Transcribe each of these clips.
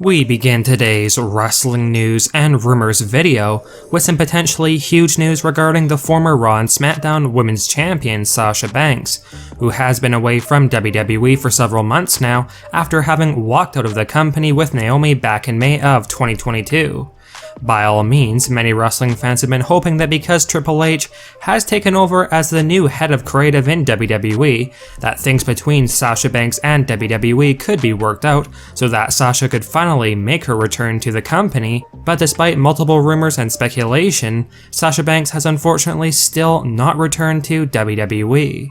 We begin today's wrestling news and rumors video with some potentially huge news regarding the former Raw and SmackDown Women's Champion Sasha Banks, who has been away from WWE for several months now after having walked out of the company with Naomi back in May of 2022. By all means, many wrestling fans have been hoping that because Triple H has taken over as the new head of creative in WWE, that things between Sasha Banks and WWE could be worked out so that Sasha could finally make her return to the company, but despite multiple rumors and speculation, Sasha Banks has unfortunately still not returned to WWE.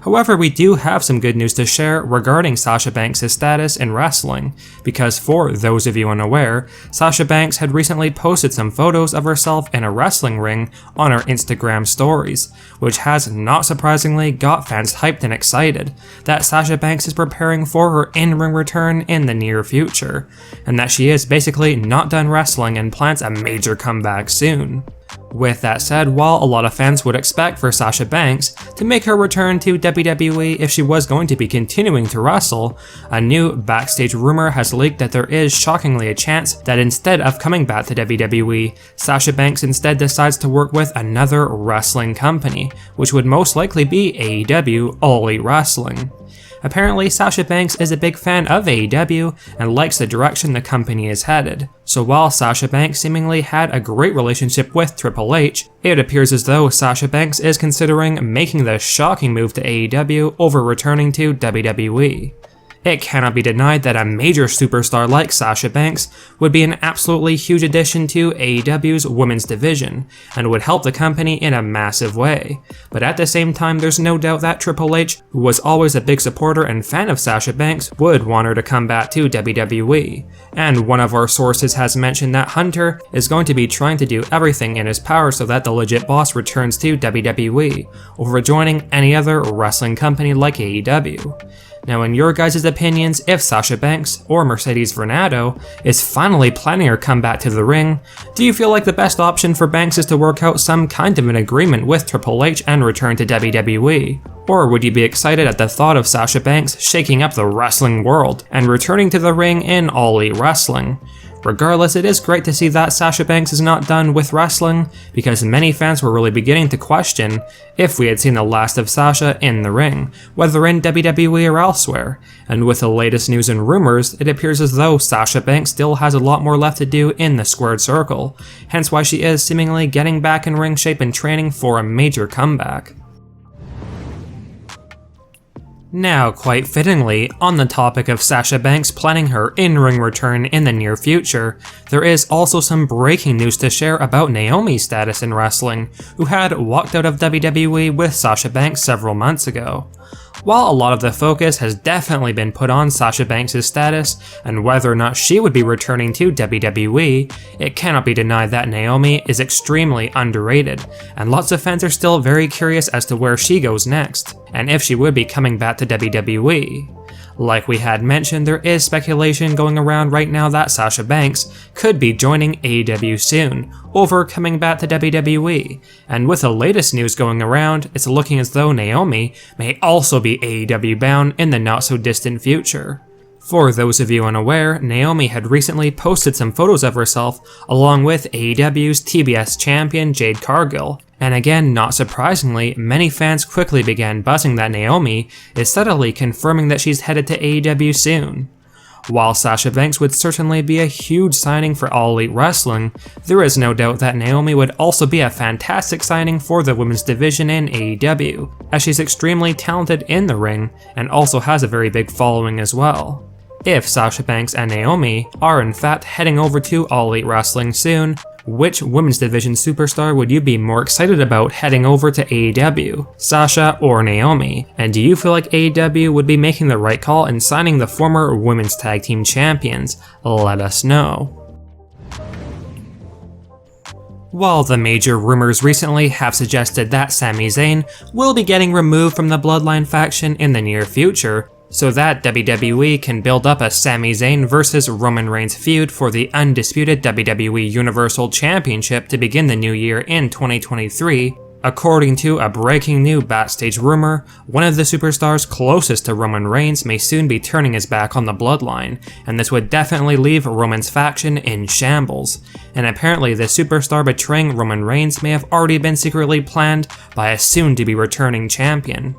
However, we do have some good news to share regarding Sasha Banks' status in wrestling, because for those of you unaware, Sasha Banks had recently posted some photos of herself in a wrestling ring on her Instagram stories, which has not surprisingly got fans hyped and excited that Sasha Banks is preparing for her in-ring return in the near future, and that she is basically not done wrestling and plans a major comeback soon. With that said, while a lot of fans would expect for Sasha Banks to make her return to WWE if she was going to be continuing to wrestle, a new backstage rumor has leaked that there is shockingly a chance that instead of coming back to WWE, Sasha Banks instead decides to work with another wrestling company, which would most likely be AEW All Elite Wrestling. Apparently, Sasha Banks is a big fan of AEW and likes the direction the company is headed. So while Sasha Banks seemingly had a great relationship with Triple H, it appears as though Sasha Banks is considering making the shocking move to AEW over returning to WWE. It cannot be denied that a major superstar like Sasha Banks would be an absolutely huge addition to AEW's women's division, and would help the company in a massive way. But at the same time, there's no doubt that Triple H, who was always a big supporter and fan of Sasha Banks, would want her to come back to WWE. And one of our sources has mentioned that Hunter is going to be trying to do everything in his power so that the legit boss returns to WWE, over joining any other wrestling company like AEW. Now, in your guys' opinions, if Sasha Banks, or Mercedes Varnado, is finally planning her comeback to the ring, do you feel like the best option for Banks is to work out some kind of an agreement with Triple H and return to WWE? Or would you be excited at the thought of Sasha Banks shaking up the wrestling world and returning to the ring in All Elite Wrestling? Regardless, it is great to see that Sasha Banks is not done with wrestling, because many fans were really beginning to question if we had seen the last of Sasha in the ring, whether in WWE or elsewhere. And with the latest news and rumors, it appears as though Sasha Banks still has a lot more left to do in the squared circle, hence why she is seemingly getting back in ring shape and training for a major comeback. Now, quite fittingly, on the topic of Sasha Banks planning her in-ring return in the near future, there is also some breaking news to share about Naomi's status in wrestling, who had walked out of WWE with Sasha Banks several months ago. While a lot of the focus has definitely been put on Sasha Banks' status and whether or not she would be returning to WWE, it cannot be denied that Naomi is extremely underrated, and lots of fans are still very curious as to where she goes next, and if she would be coming back to WWE. Like we had mentioned, there is speculation going around right now that Sasha Banks could be joining AEW soon, over coming back to WWE, and with the latest news going around, it's looking as though Naomi may also be AEW bound in the not so distant future. For those of you unaware, Naomi had recently posted some photos of herself along with AEW's TBS champion Jade Cargill, and again, not surprisingly, many fans quickly began buzzing that Naomi is steadily confirming that she's headed to AEW soon. While Sasha Banks would certainly be a huge signing for All Elite Wrestling, there is no doubt that Naomi would also be a fantastic signing for the women's division in AEW, as she's extremely talented in the ring and also has a very big following as well. If Sasha Banks and Naomi are in fact heading over to All Elite Wrestling soon, which women's division superstar would you be more excited about heading over to AEW, Sasha or Naomi? And do you feel like AEW would be making the right call in signing the former women's tag team champions? Let us know. While the major rumors recently have suggested that Sami Zayn will be getting removed from the Bloodline faction in the near future, so that WWE can build up a Sami Zayn vs Roman Reigns feud for the undisputed WWE Universal Championship to begin the new year in 2023, According to a breaking new backstage rumor, one of the superstars closest to Roman Reigns may soon be turning his back on the Bloodline, and this would definitely leave Roman's faction in shambles. And apparently the superstar betraying Roman Reigns may have already been secretly planned by a soon-to-be returning champion.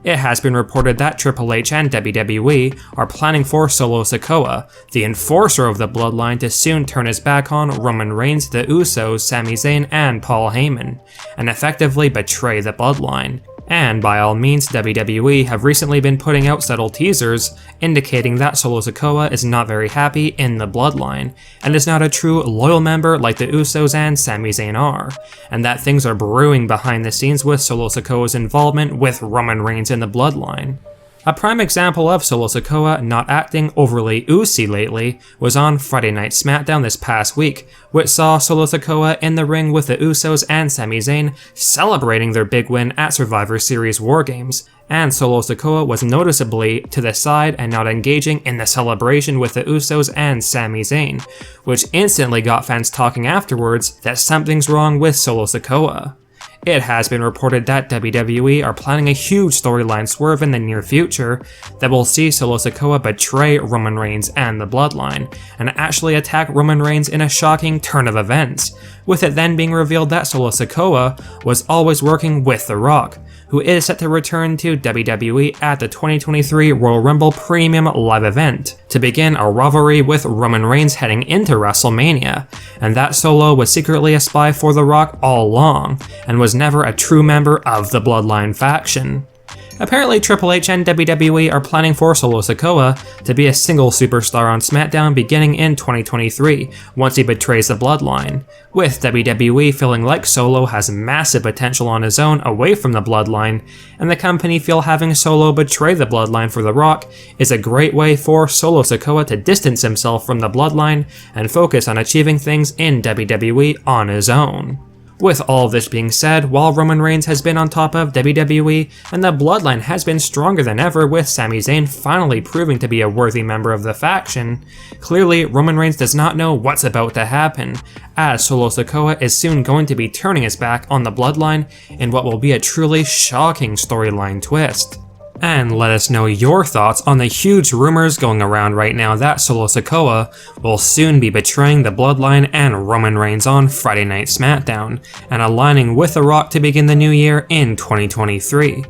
It has been reported that Triple H and WWE are planning for Solo Sikoa, the enforcer of the Bloodline, to soon turn his back on Roman Reigns, the Usos, Sami Zayn, and Paul Heyman, and effectively betray the Bloodline. And by all means, WWE have recently been putting out subtle teasers indicating that Solo Sikoa is not very happy in the Bloodline, and is not a true loyal member like the Usos and Sami Zayn are, and that things are brewing behind the scenes with Solo Sikoa's involvement with Roman Reigns in the Bloodline. A prime example of Solo Sikoa not acting overly Ucey lately was on Friday Night SmackDown this past week, which saw Solo Sikoa in the ring with the Usos and Sami Zayn celebrating their big win at Survivor Series War Games, and Solo Sikoa was noticeably to the side and not engaging in the celebration with the Usos and Sami Zayn, which instantly got fans talking afterwards that something's wrong with Solo Sikoa. It has been reported that WWE are planning a huge storyline swerve in the near future that will see Solo Sikoa betray Roman Reigns and the Bloodline, and actually attack Roman Reigns in a shocking turn of events, with it then being revealed that Solo Sikoa was always working with The Rock, who is set to return to WWE at the 2023 Royal Rumble Premium Live event, to begin a rivalry with Roman Reigns heading into WrestleMania, and that Solo was secretly a spy for The Rock all along, and was never a true member of the Bloodline faction. Apparently Triple H and WWE are planning for Solo Sikoa to be a single superstar on SmackDown beginning in 2023, once he betrays the Bloodline, with WWE feeling like Solo has massive potential on his own away from the Bloodline, and the company feel having Solo betray the Bloodline for The Rock is a great way for Solo Sikoa to distance himself from the Bloodline and focus on achieving things in WWE on his own. With all this being said, while Roman Reigns has been on top of WWE, and the Bloodline has been stronger than ever with Sami Zayn finally proving to be a worthy member of the faction, clearly Roman Reigns does not know what's about to happen, as Solo Sikoa is soon going to be turning his back on the Bloodline in what will be a truly shocking storyline twist. And let us know your thoughts on the huge rumors going around right now that Solo Sikoa will soon be betraying the Bloodline and Roman Reigns on Friday Night SmackDown, and aligning with The Rock to begin the new year in 2023.